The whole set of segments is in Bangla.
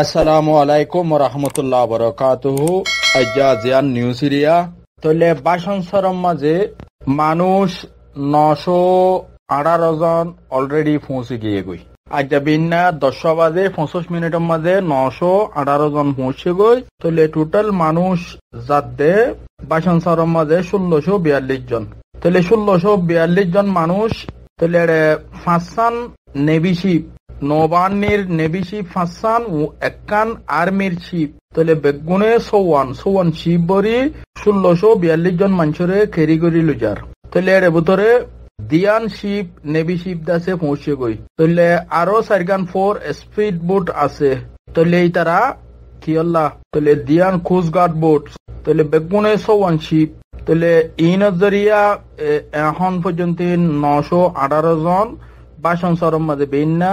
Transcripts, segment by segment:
আসসালামু আলাইকুম রহমতুল্লাহ বরকাতুহু। আজাজিয়ান নিউজ এরিয়া তলে বাসন সরম মাঝে মানুষ 918 জন অলরেডি পৌঁছে গিয়ে গই। আজ বিন্যা 10 বাজে 25 মিনিটের মাঝে 918 জন পৌঁছে গই। তলে টোটাল মানুষ যাতে বাসন সরম মাঝে 1642 জন। তলে 1642 জন মানুষ তলে ফাঁসান নেভি শিপ নৌবাহিনীর নেভি শিপ ফাঁসান ও একান আর্মির শিপ তলে বেগুনে সৌয়ান শিপ বরি 1642 জন মানুষরে খেরি করি লুজার। তলে এর ভিতরে দিয়ান শিপ নেভি শিপ দাসে পৌঁছে গই। তলে আরো 4 স্পিড বোট আছে। তলে তারা কি আল্লাহ তলে দিয়ান কোস্টগার্ড বোট তলে বেগুনে সৌয়ান শিপ তলে ইন জরিয়া এখন পর্যন্ত 918 জন বাসন সরম মাঝে বেইনা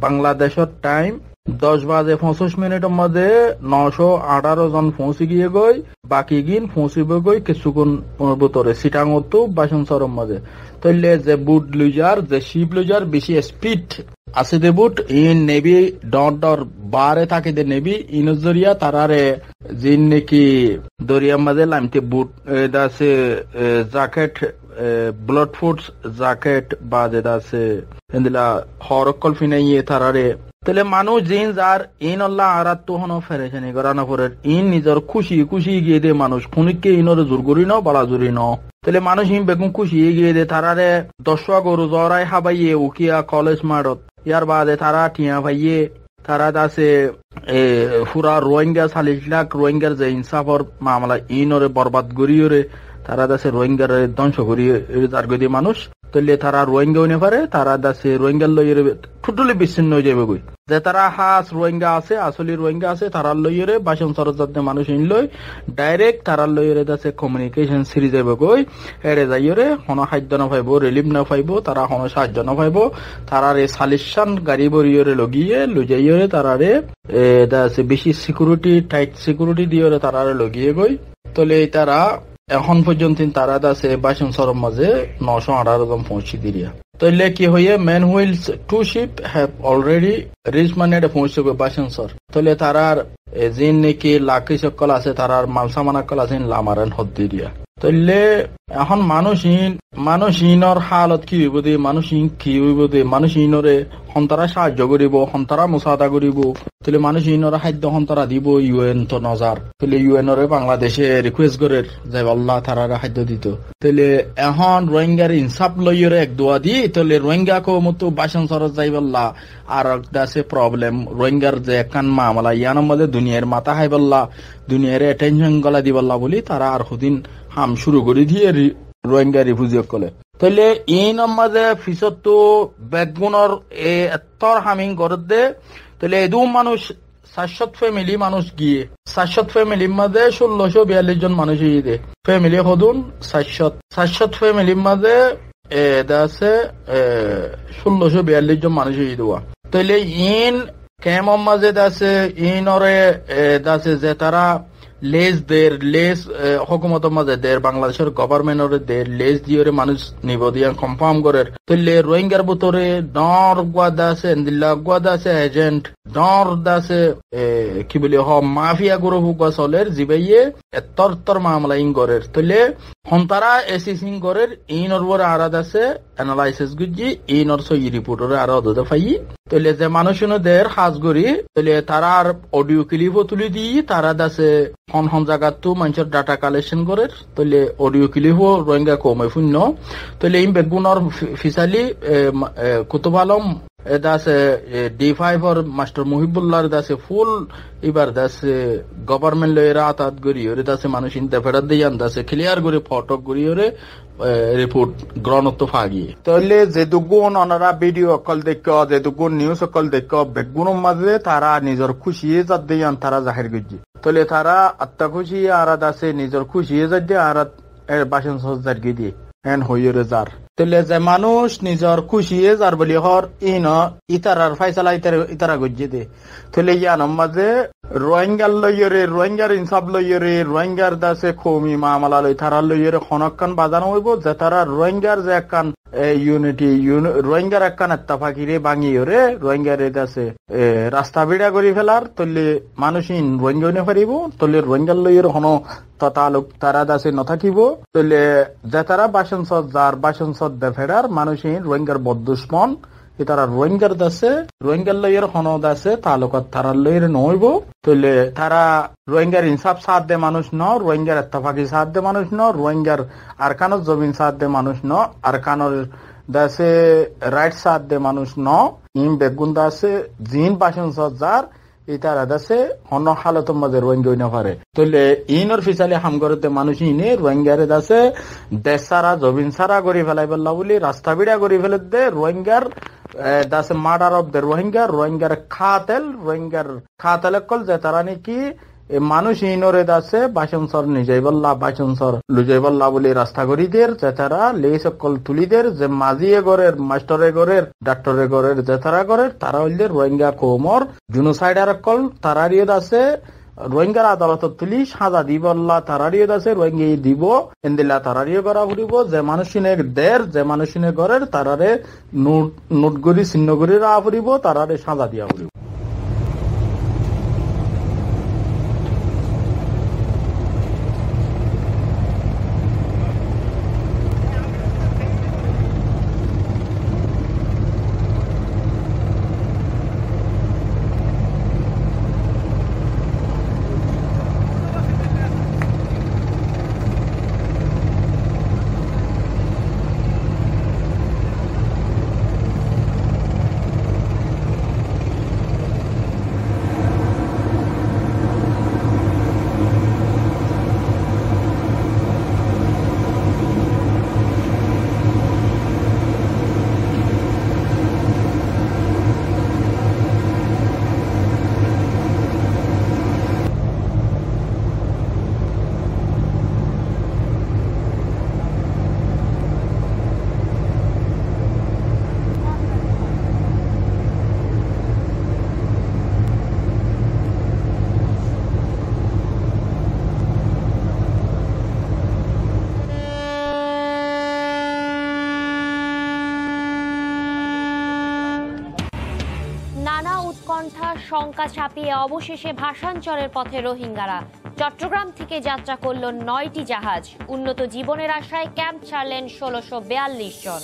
বাংলাদেশের টাইম 10 বাজে 25 মিনিটের মধ্যে 918 জন পৌঁছে গিয়ে গই। বাকি গিন পৌঁছিবে গই কিছুক্ষণ ভিতরে সিটাঙ্গতো বাসন সরম মাঝে। তৈলে যে বুট লুজার যে শিপ লুজার বেশি স্পিড আছে দে বুট ইন নেভি ডর বারে থাকে দে নেভি ইনজরিয়া তারারে জিন নাকি দরিয়ার মাঝে লামতে বুট দাসে জ্যাকেট ব্লাড ফুডস জ্যাকেট বা যেটা আছে এন্দিলা হরকল ফিনাইয়ে তারারে তাহলে মানুষ জিন যার ইন আল্লাহ আরাত তো হন ফেরেছেন গরানা পরে ইন নিজের খুশি গিয়ে দে মানুষ খুনিকে ইনরে জোর করি ন বালা জুরি ন তাহলে মানুষ ইন বেগুন খুশি গিয়ে দে তারারে 10 গরু জরাই হাবাইয়ে উকিয়া কলেজ মারত ইয়ার বাদে তারা টিয়া ভাইয়ে তারা আছে পুরা রোহিঙ্গা 40 লাখ রোহিঙ্গার যে ইনসাফর মামলা ইনরে বরবাদ করিওরে তারা দাসে রোহিঙ্গার ধ্বংস করি তার গদি মানুষ তলে তারা রোহিঙ্গা হইনে পারে তারা দাসে রোহিঙ্গার লইয়ের টোটালি বিচ্ছিন্ন হয়ে যাবে গই যে তারা হাস রোহিঙ্গা আছে আসলি রোহিঙ্গা আছে তারা লইয়েরে বাসন সরজাতে মানুষ ইন লই ডাইরেক্ট তারা লইয়েরে দাসে কমিউনিকেশন সিরি যাবে গই এরে যাইয়েরে কোনো খাদ্য না পাইব রিলিফ না পাইব তারা কোনো সাহায্য না পাইব তারারে সালিশান গাড়ি বরিয়রে লগিয়ে লুজাইয়েরে তারারে দাসে বেশি সিকিউরিটি টাইট সিকিউরিটি দিয়েরে তারারে লগিয়ে গই তলে তারা এখন পর্যন্ত তারা আছে বাসন সরম মাঝে 918 জন পৌঁছে দিলিয়া তৈলে কি হয়ে ম্যান হুইলস 2 শিপ হ্যাভ অলরেডি রিচ মানে পৌঁছে গো বাসন সর তলে তারার জিন নাকি লাকি সকল আছে তারার মালসামানাকল আছে লামারান হদ দিলিয়া তৈলে এখন মানুষ ইনর হালত কি হইব দে মানুষ ইন কি হইব দে মানুষ ইনরে সন্তারা সাহায্য করিব সন্তারা মুসাদা করিব তলে মানুষ ইনর খাদ্য সন্তারা দিব ইউএন তো নজার তলে ইউএনরে বাংলাদেশে রিকোয়েস্ট করে যে আল্লাহ তারারা খাদ্য দিত তলে এখন রোহিঙ্গার ইনসাফ লইরে এক দোয়া দি তলে রোহিঙ্গা কো মতো বাসন সরজ যাইবল্লা আর দাসে প্রবলেম রোহিঙ্গার যে কান মামলা ইয়ানোর মধ্যে দুনিয়ার মাথা খাইবল্লা দুনিয়ার অ্যাটেনশন গলা দিবল্লা বলি তারা আর হুদিন হাম শুরু করে দিয়ে রোহিঙ্গা রিফিউজি কলে তাইলে ইন মাঝে ফিসত তো বেগুনর এতর হামিং করে দে তাহলে এদু মানুষ 700 ফ্যামিলি মানুষ গিয়ে 700 ফ্যামিলির মাঝে 1642 জন মানুষ দে ফ্যামিলি হদুন 700 ফ্যামিলির মাঝে আছে 1642 জন মানুষ দেওয়া তাইলে ইন কেমন মাঝে আছে ইনরে দাসে যে তারা লেস হকুমতের মাঝে দের বাংলাদেশের গভর্নমেন্টের দের লেস দিয়ে মানুষ নিব দিয়া কনফার্ম করে তৈলে রোহিঙ্গার ভিতরে ডর গুয়াদা আছে দিল্লা গুয়াদা আছে এজেন্ট ডর দাসে কি বলি মাফিয়া গ্রুপ চলের জিবাইয়ে এতর মামলা ইন করে তৈলে হন্তারা এসিসিং করে ইনর বড় আরাদ আছে অ্যানালাইসিস গুজি ইনর সই রিপোর্টরে আরো দে ফাই তৈলে যে মানুষ দের হাজ করি তৈলে তারার অডিও ক্লিপও তুলি দি তারা দাসে হন জায়গাতো মানুষের ডাটা কালেকশন করে তৈলে অডিও ক্লিপও রোহিঙ্গা কমে শূন্য তৈলে ইম বেগুনর ফিসালি কুতুব আলম দাসে D5 और মাস্টার মুহিবুল্লাহর দাসে ফুল এবার দাসে গভর্নমেন্ট লয়েরা আতাত গরি ওরে দাসে মানুষ ইনতে ফেরত দিয়ান দাসে ক্লিয়ার করে ফটো গরি ওরে রিপোর্ট গ্রহণত ফাগিয়ে তাহলে যে দুগুণ অনারা ভিডিও অকল দেখ যে দুগুণ নিউজ অকল দেখ বেগুনের মাঝে তারা নিজের খুশি যাত দিয়ান তারা জাহির গজি তাহলে তারা আত্মা খুশি আর দাসে নিজের খুশি যাত দিয়ে আর বাসন সজ্জার গিয়ে দিয়ে এন হইরে যার তাহলে যে মানুষ নিজের খুশি যার বলি হর ইতারার ফাইসালা ইতারা গজ্জে দে তাহলে ইয়ানোর মাঝে রোহিঙ্গার লইরে রোহিঙ্গার ইনসাফ লইরে রোহিঙ্গার দাসে খমি মামলা লই তারা লইরে খনকান বাজানো হইব যে তারা রোহিঙ্গার যে একখান ইউনিটি রোহিঙ্গার একখান এত্তাফাকিরে ভাঙিয়ে রে রোহিঙ্গার আছে রাস্তা বিড়া করে ফেলার তল্লি মানুষ রোহিঙ্গা নে পারিব তল্লি রোহিঙ্গার লইয়ের হন তালুক তারা দাসে নথাকিব তল্লি যে তারা বাসন সদ যার বাসন সদ দে ফেরার মানুষ রোহিঙ্গার বদুশ্মন তারা রোহিঙ্গার দাসে রোহিঙ্গার লইয়ের হন দাসে তালুকাত তারার লইয়ের নইব তল্লি তারা রোহিঙ্গার ইনসাফ সাথ দে মানুষ ন রোহিঙ্গার এত্তাফাকি সাথ দে মানুষ ন রোহিঙ্গার আরকানোর জমিন সাথ দে মানুষ ন আরকানোর দাসে রাইট সাথ দে মানুষ ন ইম বেগুন দাসে জিন বাসন সদ যার ইতারা দাসে হন হালতের মাঝে রোহিঙ্গা না পারে তলে ইনর ফিসালে হামগরতে মানুষ ইনে রোহিঙ্গারে দাসে দেশ সারা জমিন সারা করে ফেলাই ফেললা বলি রাস্তা বিড়া করে ফেলে দে রোহিঙ্গার দাসে মার্ডার অফ দে রোহিঙ্গার খাতেল কল যে তারা নাকি মানুষ ইনরে দাসে বাসন সর নিজেবল্লা বাসন সর লুজাইবল্লা বলে রাস্তা করি দের যে তারা লে সকল তুলি দের যে মাজিয়ে গড়ের মাস্টরে গড়ের ডাক্তরে গড়ের যে তারা গড়ের তারা হইলে রোহিঙ্গা কোমর জুনোসাইডার কল তারারিও দাসে রোহিঙ্গার আদালত তুলি সাজা দিবল্লা তারারিও দাসে রোহিঙ্গা দিব এন্দিলা তারারিও করা ফুরিব যে মানুষিনে দের যে মানুষিনে গড়ের তারারে নোট গড়ি চিহ্ন গড়ি রা ফুরিব তারারে সাজা দিয়া ফুরিব। নানা উৎকণ্ঠা শঙ্কা চাপিয়ে অবশেষে ভাষান্তরের পথে রোহিঙ্গারা। চট্টগ্রাম থেকে যাত্রা করল ৯টি জাহাজ। উন্নত জীবনের আশায় ক্যাম্প ছাড়লেন ১৬৪২ জন।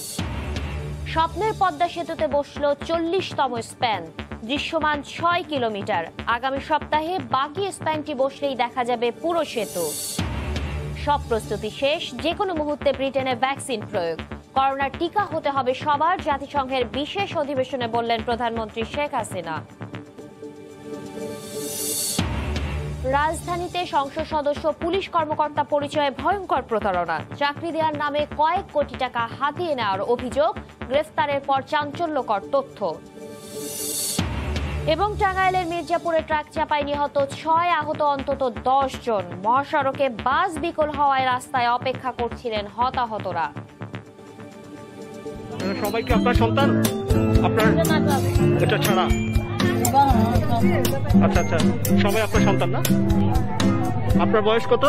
স্বপ্নের পদ্মা সেতুতে বসল ৪০তম স্প্যান, দৃশ্যমান ৬ কিলোমিটার। আগামী সপ্তাহে বাকি স্প্যানটি বসলেই দেখা যাবে পুরো সেতু। সব প্রস্তুতি শেষ, যে কোনো মুহূর্তে ব্রিটেনে ভ্যাকসিন প্রয়োগ। করোনার টিকা হতে হবে সবার, জাতিসংঘের বিশেষ অধিবেশনে বললেন প্রধানমন্ত্রী শেখ হাসিনা। রাজধানীতে সংসদ সদস্য পুলিশ কর্মকর্তা পরিচয়ে ভয়ঙ্কর প্রতারণা। চাকরি দেওয়ার নামে কয়েক কোটি টাকা হাতিয়ে নেওয়ার অভিযোগ, গ্রেফতারের পর চাঞ্চল্যকর তথ্য। এবং টাঙ্গাইলের মির্জাপুরে ট্রাক চাপায় নিহত ৬, আহত অন্তত ১০ জন। মহাসড়কে বাস বিকল হওয়ায় রাস্তায় অপেক্ষা করছিলেন হতাহতরা। সবাই কি আপনার সন্তান? আপনার এটা ছাড়া আচ্ছা আচ্ছা, সবাই আপনার সন্তান না? আপনার বয়স কত?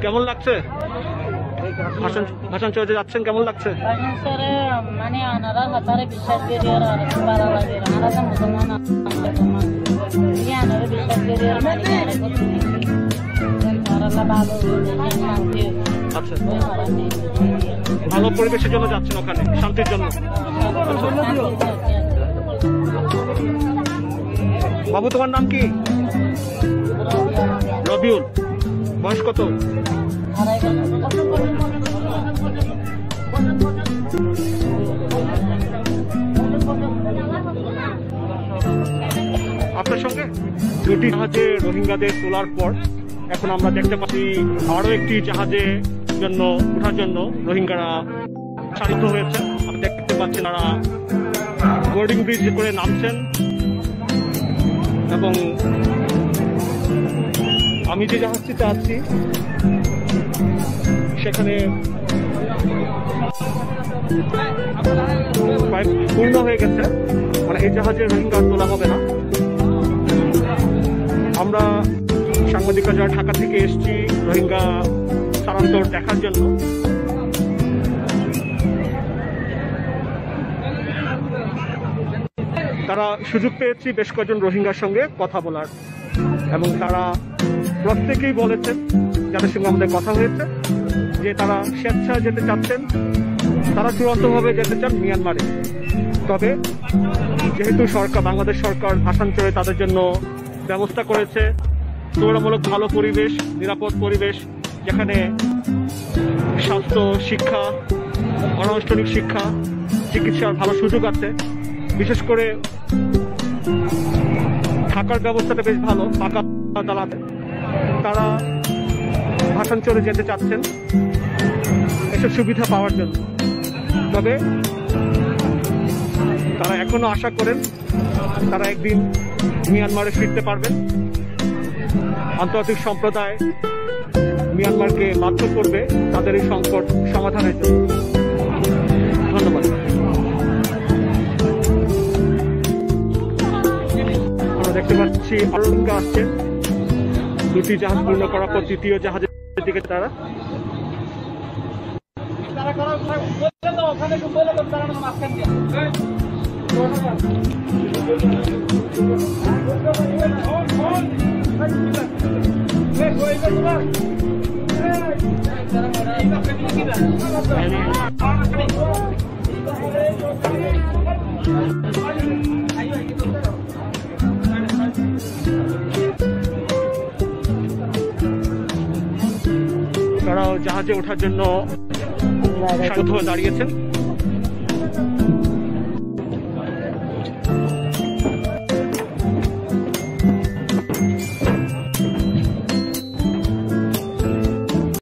কেমন লাগছে? ভাষণ চলে যাচ্ছেন, কেমন লাগছে? মানে আনারা হাতারে বিশ্বাস করি আর ভালো লাগে। আনারা তো মুসলমান আনারা বিশ্বাস করি আর মানে আচ্ছা, ভালো পরিবেশের জন্য যাচ্ছেন ওখানে, শান্তির জন্য। বাবু তোমার নাম কি? রবিউল। বয়স কত? আপনার সঙ্গে দুটি জাহাজে রোহিঙ্গাদের তোলার পর এখন আমরা দেখতে পাচ্ছি আরো একটি জাহাজে জন্য ওঠার জন্য রোহিঙ্গারা চালিত হয়েছে। আমি দেখতে পাচ্ছি তারা বোর্ডিং ব্রিজ করে নামছেন এবং আমি যে জাহাজটিতে আছি সেখানে প্রায় পূর্ণ হয়ে গেছে, মানে এই জাহাজে রোহিঙ্গা তোলা হবে না। আমরা সাংবাদিকরা যারা ঢাকা থেকে এসেছি রোহিঙ্গা স্থানান্তর দেখার জন্য, তারা সুযোগ পেয়েছি বেশ কয়েকজন রোহিঙ্গার সঙ্গে কথা বলার, এবং তারা প্রত্যেকেই বলেছেন, যাদের সঙ্গে আমাদের কথা হয়েছে, যে তারা স্বেচ্ছায় যেতে চাচ্ছেন, তারা চূড়ান্তভাবে যেতে চান মিয়ানমারে। তবে যেহেতু বাংলাদেশ সরকার ভাষান্তরে তাদের জন্য ব্যবস্থা করেছে, তুলনামূলক ভালো পরিবেশ, নিরাপদ পরিবেশ, যেখানে স্বাস্থ্য, শিক্ষা, অনানুষ্ঠানিক শিক্ষা, চিকিৎসার ভালো সুযোগ আছে, বিশেষ করে থাকার ব্যবস্থাটা বেশ ভালো, পাকা দালাতে, তারা ভাষান্তরে যেতে চাচ্ছেন এসব সুবিধা পাওয়ার জন্য। তবে তারা এখনো আশা করেন তারা একদিন মিয়ানমারে ফিরতে পারবেন। আন্তর্জাতিক সম্প্রদায় মিয়ানমারকে বাধ্য করবে তাদের এই সংকট সমাধানের জন্য। ধন্যবাদ। আমরা দেখতে পাচ্ছি রোহিঙ্গা আসছে, দুটি জাহাজ পূর্ণ করার পর তৃতীয় জাহাজের দিকে তারা। তারাও জাহাজে ওঠার জন্য সারিবদ্ধ হয়ে দাঁড়িয়েছেন।